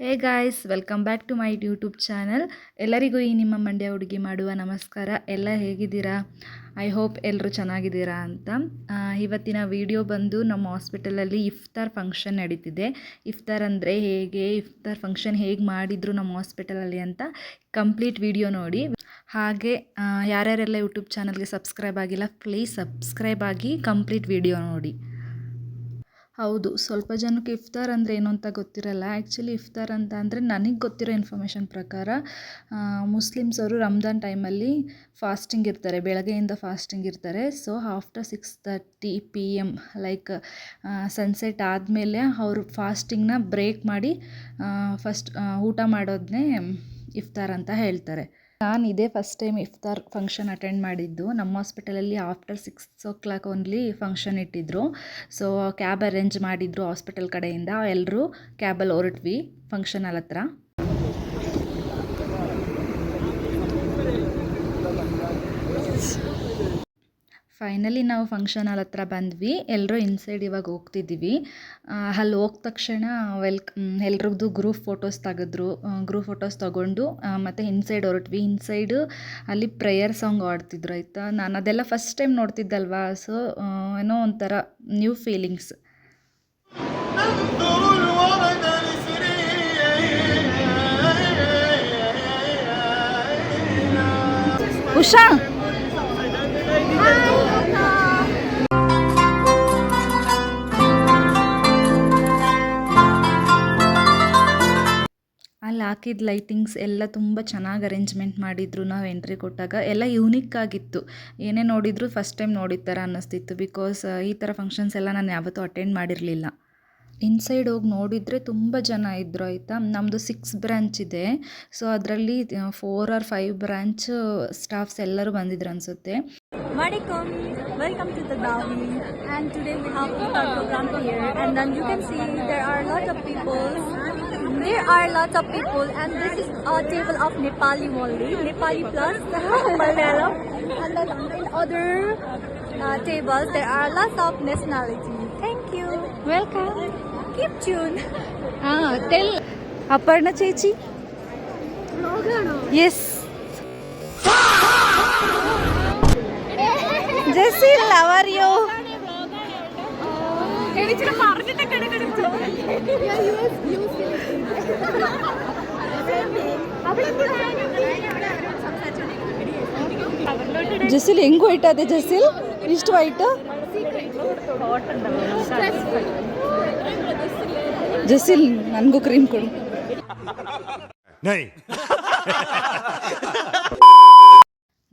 Hey guys, welcome back to my YouTube channel. ಎಲ್ಲರಿಗೂ ಈ ನಿಮ್ಮ ಮಂಡ್ಯ ಹುಡುಗಿ ಮಾಡುವ ನಮಸ್ಕಾರ. ಎಲ್ಲ ಹೇಗಿದ್ದೀರಾ? ಐ ಹೋಪ್ ಎಲ್ಲರೂ ಚೆನ್ನಾಗಿದ್ದೀರಾ ಅಂತ. ಇವತ್ತಿನ ವಿಡಿಯೋ ಬಂದು ನಮ್ಮ ಹಾಸ್ಪಿಟಲಲ್ಲಿ ಇಫ್ತಾರ್ ಫಂಕ್ಷನ್ ನಡೀತಿದೆ. ಇಫ್ತಾರ್ ಅಂದರೆ ಹೇಗೆ, ಇಫ್ತಾರ್ ಫಂಕ್ಷನ್ ಹೇಗೆ ಮಾಡಿದರು ನಮ್ಮ ಹಾಸ್ಪಿಟಲಲ್ಲಿ ಅಂತ ಕಂಪ್ಲೀಟ್ ವಿಡಿಯೋ ನೋಡಿ. ಹಾಗೆ ಯಾರ್ಯಾರೆಲ್ಲ ಯೂಟ್ಯೂಬ್ ಚಾನಲ್ಗೆ ಸಬ್ಸ್ಕ್ರೈಬ್ ಆಗಿಲ್ಲ, ಪ್ಲೀಸ್ ಸಬ್ಸ್ಕ್ರೈಬ್ ಆಗಿ ಕಂಪ್ಲೀಟ್ ವಿಡಿಯೋ ನೋಡಿ. ಹೌದು, ಸ್ವಲ್ಪ ಜನಕ್ಕೆ ಇಫ್ತಾರ್ ಅಂದರೆ ಏನು ಅಂತ ಗೊತ್ತಿರಲ್ಲ. ಆ್ಯಕ್ಚುಲಿ ಇಫ್ತಾರ್ ಅಂತ ಅಂದರೆ ನನಗೆ ಗೊತ್ತಿರೋ ಇನ್ಫಾರ್ಮೇಷನ್ ಪ್ರಕಾರ ಮುಸ್ಲಿಮ್ಸವರು ರಂಜಾನ್ ಟೈಮಲ್ಲಿ ಫಾಸ್ಟಿಂಗ್ ಇರ್ತಾರೆ, ಬೆಳಗ್ಗೆಯಿಂದ ಫಾಸ್ಟಿಂಗ್ ಇರ್ತಾರೆ. So after 6:30 PM like sunset ಆದಮೇಲೆ ಅವರು ಫಾಸ್ಟಿಂಗ್ನ ಬ್ರೇಕ್ ಮಾಡಿ ಫಸ್ಟ್ ಊಟ ಮಾಡೋದನ್ನೇ ಇಫ್ತಾರ್ ಅಂತ ಹೇಳ್ತಾರೆ. ನಾನು ಇದೇ ಫಸ್ಟ್ ಟೈಮ್ ಇಫ್ತಾರ್ ಫಂಕ್ಷನ್ ಅಟೆಂಡ್ ಮಾಡಿದ್ದು. ನಮ್ಮ ಹಾಸ್ಪಿಟಲಲ್ಲಿ ಆಫ್ಟರ್ 6 o'clock ಓನ್ಲಿ ಫಂಕ್ಷನ್ ಇಟ್ಟಿದ್ದರು. ಸೊ ಕ್ಯಾಬ್ ಅರೇಂಜ್ ಮಾಡಿದರು ಹಾಸ್ಪಿಟಲ್ ಕಡೆಯಿಂದ. ಎಲ್ಲರೂ ಕ್ಯಾಬಲ್ಲಿ ಹೊರಟ್ವಿ ಫಂಕ್ಷನ್ ಹಾಲ್ ಹತ್ರ. ಫೈನಲಿ ನಾವು ಫಂಕ್ಷನ್ ಹಾಲ್ ಹತ್ರ ಬಂದ್ವಿ. ಎಲ್ಲರೂ ಇನ್ಸೈಡ್ ಇವಾಗ ಹೋಗ್ತಿದ್ದೀವಿ. ಅಲ್ಲಿ ಹೋದ ತಕ್ಷಣ ಎಲ್ರದ್ದು ಗ್ರೂಪ್ ಫೋಟೋಸ್ ತೆಗೆದ್ರು. ಗ್ರೂಪ್ ಫೋಟೋಸ್ ತೊಗೊಂಡು ಮತ್ತು ಇನ್ಸೈಡ್ ಹೊರಟ್ವಿ. ಇನ್ಸೈಡು ಅಲ್ಲಿ ಪ್ರೇಯರ್ ಸಾಂಗ್ ಆಡ್ತಿದ್ರು ಆಯಿತಾ. ನಾನು ಅದೆಲ್ಲ ಫಸ್ಟ್ ಟೈಮ್ ನೋಡ್ತಿದ್ದಲ್ವಾ, ಸೊ ಏನೋ ಒಂಥರ ನ್ಯೂ ಫೀಲಿಂಗ್ಸ್. ಉಷಾ ಅಲ್ಲಿ ಹಾಕಿದ ಲೈಟಿಂಗ್ಸ್ ಎಲ್ಲ ತುಂಬ ಚೆನ್ನಾಗಿ ಅರೇಂಜ್ಮೆಂಟ್ ಮಾಡಿದ್ರು. ನಾವು ಎಂಟ್ರಿ ಕೊಟ್ಟಾಗ ಎಲ್ಲ ಯೂನಿಕ್ ಆಗಿತ್ತು. ಏನೇ ನೋಡಿದ್ರು ಫಸ್ಟ್ ಟೈಮ್ ನೋಡಿದ ಥರ ಅನ್ನಿಸ್ತಿತ್ತು. ಬಿಕಾಸ್ ಈ ಥರ ಫಂಕ್ಷನ್ಸ್ ಎಲ್ಲ ನಾನು ಯಾವತ್ತೂ ಅಟೆಂಡ್ ಮಾಡಿರಲಿಲ್ಲ. ಇನ್ಸೈಡ್ ಹೋಗಿ ನೋಡಿದರೆ ತುಂಬ ಜನ ಇದ್ದರು ಆಯಿತಾ. ನಮ್ಮದು 6 ಬ್ರಾಂಚ್ ಇದೆ. ಸೊ ಅದರಲ್ಲಿ 4 or 5 ಬ್ರಾಂಚ್ ಸ್ಟಾಫ್ಸ್ ಎಲ್ಲರೂ ಬಂದಿದ್ರು ಅನಿಸುತ್ತೆ. Welcome to the Dawi, and today we have our program here, and then you can see there are lots of people, and this is a table of Nepali only, Nepali plus Malayalam, and then in other tables there are lots of nationality. Thank you. Welcome. Keep tuned. Tell Aparna Chechi. Yes. Jessil, how are you? ಜೆಸಿಲ್ ಹೆಂಗ್ white ಅದೇ ಜೆಸಿಲ್ ಇಷ್ಟು white ಜೆಸಿಲ್ ನನಗೂ cream ಕೊಡು.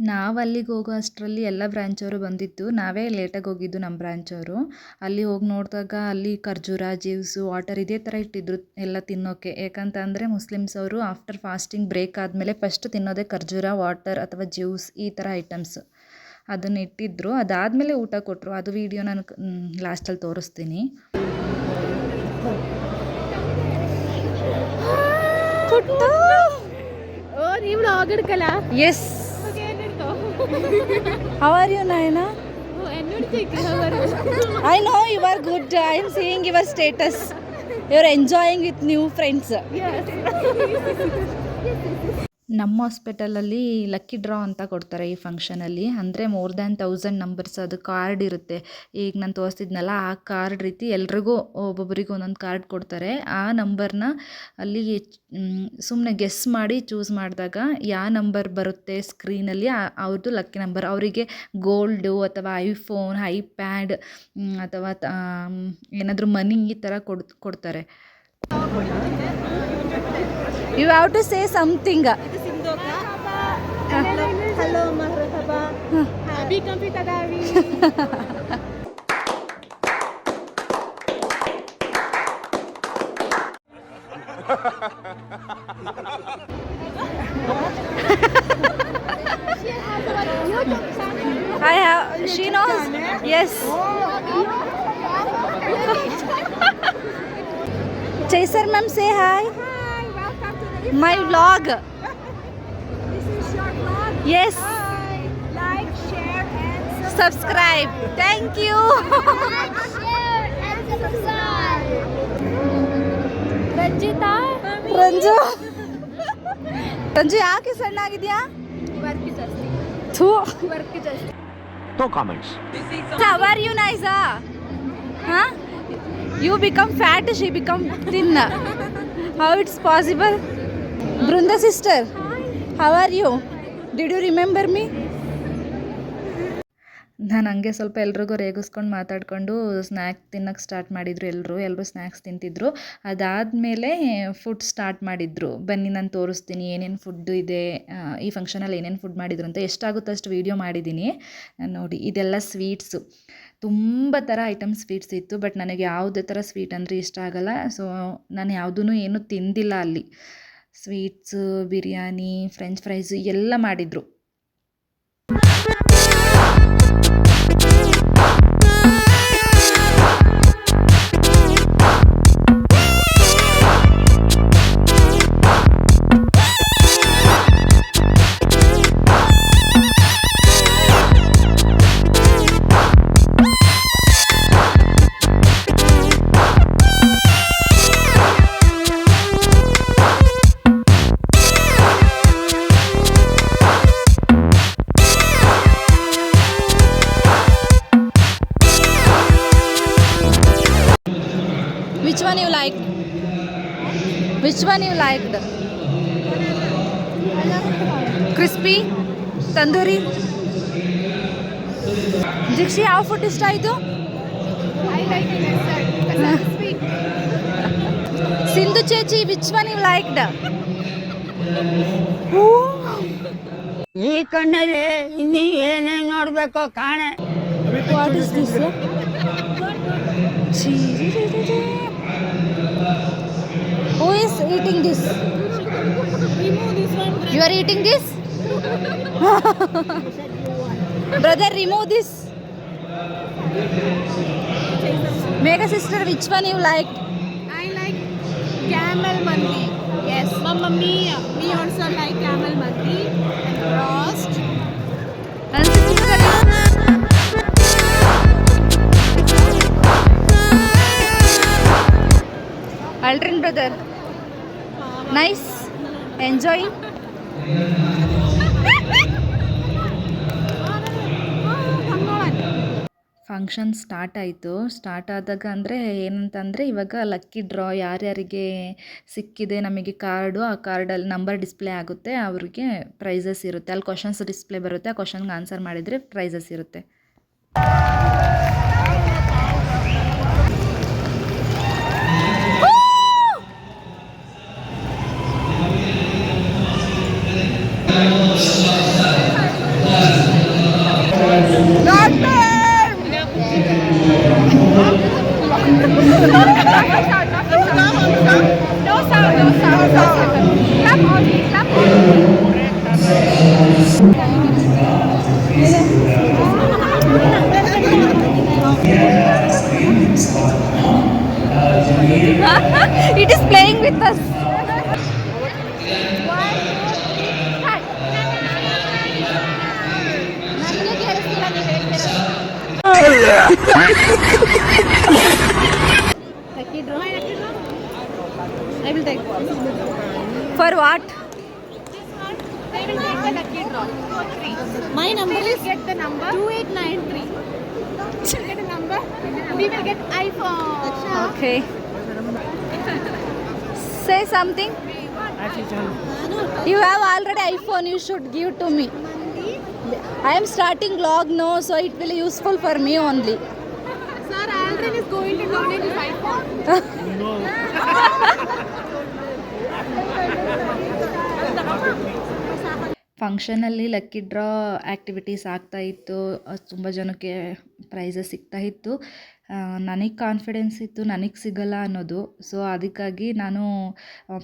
ನಾವು ಅಲ್ಲಿಗೆ ಹೋಗೋ ಅಷ್ಟರಲ್ಲಿ ಎಲ್ಲ ಬ್ರಾಂಚವರು ಬಂದಿತ್ತು. ನಾವೇ ಲೇಟಾಗಿ ಹೋಗಿದ್ದು ನಮ್ಮ ಬ್ರಾಂಚವರು. ಅಲ್ಲಿ ಹೋಗಿ ನೋಡಿದಾಗ ಅಲ್ಲಿ ಖರ್ಜೂರ, ಜ್ಯೂಸು, ವಾಟರ್ ಇದೇ ಥರ ಇಟ್ಟಿದ್ರು ಎಲ್ಲ ತಿನ್ನೋಕ್ಕೆ. ಯಾಕಂತ ಅಂದರೆ ಮುಸ್ಲಿಮ್ಸ್ ಅವರು ಆಫ್ಟರ್ ಫಾಸ್ಟಿಂಗ್ ಬ್ರೇಕ್ ಆದಮೇಲೆ ಫಸ್ಟ್ ತಿನ್ನೋದೇ ಖರ್ಜೂರ, ವಾಟರ್ ಅಥವಾ ಜ್ಯೂಸ್ ಈ ಥರ ಐಟಮ್ಸ್ ಅದನ್ನು ಇಟ್ಟಿದ್ರು. ಅದಾದಮೇಲೆ ಊಟ ಕೊಟ್ಟರು. ಅದು ವಿಡಿಯೋ ನಾನು ಲಾಸ್ಟಲ್ಲಿ ತೋರಿಸ್ತೀನಿ. S. How are you, Nayana? I know you are good. I am seeing your status. You are enjoying with new friends. Yes. ನಮ್ಮ ಹಾಸ್ಪಿಟಲಲ್ಲಿ ಲಕ್ಕಿ ಡ್ರಾ ಅಂತ ಕೊಡ್ತಾರೆ ಈ ಫಂಕ್ಷನಲ್ಲಿ. ಅಂದರೆ more than 1000 ನಂಬರ್ಸ್ ಅದು ಕಾರ್ಡ್ ಇರುತ್ತೆ. ಈಗ ನಾನು ತೋರಿಸಿದ್ನಲ್ಲ ಆ ಕಾರ್ಡ್ ರೀತಿ ಎಲ್ರಿಗೂ ಒಬ್ಬೊಬ್ಬರಿಗೂ ಒಂದೊಂದು ಕಾರ್ಡ್ ಕೊಡ್ತಾರೆ. ಆ ನಂಬರ್ನ ಅಲ್ಲಿ ಸುಮ್ಮನೆ ಗೆಸ್ ಮಾಡಿ ಚೂಸ್ ಮಾಡಿದಾಗ ಯಾವ ನಂಬರ್ ಬರುತ್ತೆ ಸ್ಕ್ರೀನಲ್ಲಿ ಅವ್ರದ್ದು ಲಕ್ಕಿ ನಂಬರ್. ಅವರಿಗೆ ಗೋಲ್ಡು ಅಥವಾ ಐಫೋನ್, ಐಪ್ಯಾಡ್ ಅಥವಾ ಏನಾದರೂ ಮನಿ ಈ ಥರ ಕೊಡ್ತಾರೆ. You have to say something. Hello, marhaba. Welcome to Dawi. I have. She knows. Yes. Chaser ma'am, say hi. My vlog. This is your vlog. Yes. Hi. Like, share, and Subscribe. Thank you. like, share, and subscribe. Ranjita Ranju Ranju ಯಾಕೆ ಸಣ್ಣ ಆಗಿದ್ಯಾ? Work ಜಾಸ್ತಿ ಥೂ. Work ಜಾಸ್ತಿ. No comments. How are you, Naisa? Huh? You become fat, she become thin. How it's possible? Brunda sister, how are you? Did you remember me? ನಾನು ಹಂಗೆ ಸ್ವಲ್ಪ ಎಲ್ರಿಗೂ ರೇಗಿಸ್ಕೊಂಡು ಮಾತಾಡಿಕೊಂಡು ಸ್ನ್ಯಾಕ್ ತಿನ್ನೋಕ್ಕೆ ಸ್ಟಾರ್ಟ್ ಮಾಡಿದರು. ಎಲ್ಲರೂ ಸ್ನ್ಯಾಕ್ಸ್ ತಿಂತಿದ್ರು. ಅದಾದಮೇಲೆ ಫುಡ್ ಸ್ಟಾರ್ಟ್ ಮಾಡಿದರು. ಬನ್ನಿ ನಾನು ತೋರಿಸ್ತೀನಿ ಏನೇನು ಫುಡ್ಡು ಇದೆ, ಈ ಫಂಕ್ಷನಲ್ಲಿ ಏನೇನು ಫುಡ್ ಮಾಡಿದ್ರು ಅಂತ. ಎಷ್ಟಾಗುತ್ತೋ ಅಷ್ಟು ವೀಡಿಯೋ ಮಾಡಿದ್ದೀನಿ ನೋಡಿ. ಇದೆಲ್ಲ ಸ್ವೀಟ್ಸು, ತುಂಬ ಥರ ಐಟಮ್ ಸ್ವೀಟ್ಸ್ ಇತ್ತು. ಬಟ್ ನನಗೆ ಯಾವುದೇ ಥರ ಸ್ವೀಟ್ ಅಂದರೆ ಇಷ್ಟ ಆಗಲ್ಲ. ಸೊ ನಾನು ಯಾವುದೂ ಏನೂ ತಿಂದಿಲ್ಲ ಅಲ್ಲಿ. ಸ್ವೀಟ್ಸು, ಬಿರಿಯಾನಿ, ಫ್ರೆಂಚ್ ಫ್ರೈಸು ಎಲ್ಲ ಮಾಡಿದರು. Which one you liked? Which one you liked? Crispy? Tandoori? Dixie, ಯಾವ ಫುಡ್ ಇಷ್ಟ ಆಯಿತು? I like it because it's sweet. Sindhu ಚೇಚಿ, which one you liked? ಈ ಕಣ್ಣಲ್ಲಿ ಇನ್ನೀ ಏನೇನು ನೋಡ್ಬೇಕೋ ಕಾಣೆ. What is this? Who is eating this? Remove this one. You are eating this? Brother, remove this. Mega sister, which one you liked? I like camel mandi. Yes, Mamma Mia. We also like camel mandi and roast. Aldrin brother, nice, enjoying. Function start ಆಯಿತು. Start ಆದಾಗ ಅಂದರೆ ಏನಂತಂದರೆ, ಇವಾಗ lucky draw ಯಾರ್ಯಾರಿಗೆ ಸಿಕ್ಕಿದೆ ನಮಗೆ card, ಆ ಕಾರ್ಡಲ್ಲಿ ನಂಬರ್ ಡಿಸ್ಪ್ಲೇ ಆಗುತ್ತೆ, ಅವ್ರಿಗೆ ಪ್ರೈಸಸ್ ಇರುತ್ತೆ. ಅಲ್ಲಿ ಕ್ವಶನ್ಸ್ ಡಿಸ್ಪ್ಲೇ ಬರುತ್ತೆ, ಆ ಕ್ವಶನ್ಗೆ ಆನ್ಸರ್ ಮಾಡಿದರೆ ಪ್ರೈಸಸ್ ಇರುತ್ತೆ. It is playing with us. Lucky draw. I will take. For what? This one, they will take the lucky draw. 2 or 3. My number is get the number 2893. We will get a number. We will get iPhone. Okay. Say something. You have already iPhone. You should give to me. I am starting vlog now, so it will be useful for me only. Sir, Aldrin is going to donate his iPhone. ಫಂಕ್ಷನಲ್ಲಿ lucky draw activities ಆಗ್ತಾಯಿತ್ತು. ತುಂಬ ಜನಕ್ಕೆ prices ಸಿಗ್ತಾಯಿತ್ತು. ನನಗೆ confidence ಇತ್ತು ನನಗೆ ಸಿಗಲ್ಲ ಅನ್ನೋದು. ಸೊ ಅದಕ್ಕಾಗಿ ನಾನು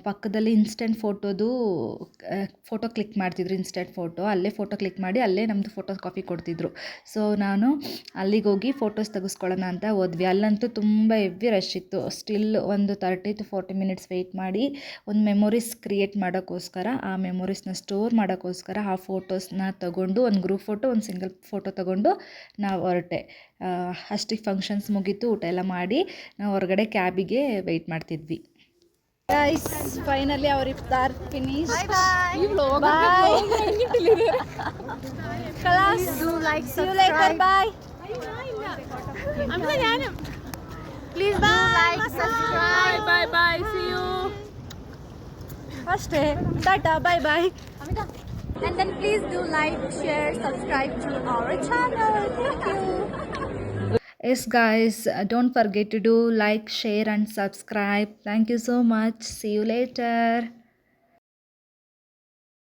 ಪಕ್ಕದಲ್ಲಿ ಇನ್ಸ್ಟೆಂಟ್ ಫೋಟೋ ಕ್ಲಿಕ್ ಮಾಡ್ತಿದ್ರು. ಇನ್ಸ್ಟೆಂಟ್ ಫೋಟೋ ಅಲ್ಲೇ ಫೋಟೋ ಕ್ಲಿಕ್ ಮಾಡಿ ಅಲ್ಲೇ ನಮ್ಮದು ಫೋಟೋ ಕಾಪಿ ಕೊಡ್ತಿದ್ರು. ಸೊ ನಾನು ಅಲ್ಲಿಗೆ ಹೋಗಿ ಫೋಟೋಸ್ ತೆಗೆಸ್ಕೊಳ್ಳೋಣ ಅಂತ ಹೋದ್ವಿ. ಅಲ್ಲಂತೂ ತುಂಬ ಹೆವಿ ರಶ್ ಇತ್ತು. ಸ್ಟಿಲ್ ಒಂದು 30 to 40 ಮಿನಿಟ್ಸ್ ವೆಯ್ಟ್ ಮಾಡಿ ಒಂದು ಮೆಮೊರೀಸ್ ಕ್ರಿಯೇಟ್ ಮಾಡೋಕ್ಕೋಸ್ಕರ, ಆ ಮೆಮೊರೀಸ್ನ ಸ್ಟೋರ್ ಮಾಡೋಕ್ಕೋಸ್ಕರ ಆ ಫೋಟೋಸ್ನ ತಗೊಂಡು, ಒಂದು ಗ್ರೂಪ್ ಫೋಟೋ, ಒಂದು ಸಿಂಗಲ್ ಫೋಟೋ ತಗೊಂಡು ನಾವು ಹೊರಟೆ. ಅಷ್ಟಿಗೆ ಫಂಕ್ಷನ್ಸ್ ಮುಗೀತು. ಊಟ ಎಲ್ಲ ಮಾಡಿ ನಾವು ಹೊರಗಡೆ ಕ್ಯಾಬಿಗೆ ವೆಯ್ಟ್ ಮಾಡ್ತಿದ್ವಿ. ಗೈಸ್ ಫೈನಲಿ ಅವ್ರ ಇಫ್ತಾರ್ finish. Bye. Bye. Class, do like, subscribe. See you later. Bye. Please do like, subscribe. Bye. See you. ಅಷ್ಟೇ Tata bye bye. And then please do like, share, subscribe to our channel. Thank you. Yes guys, don't forget to do like, share and subscribe. Thank you so much. See you later.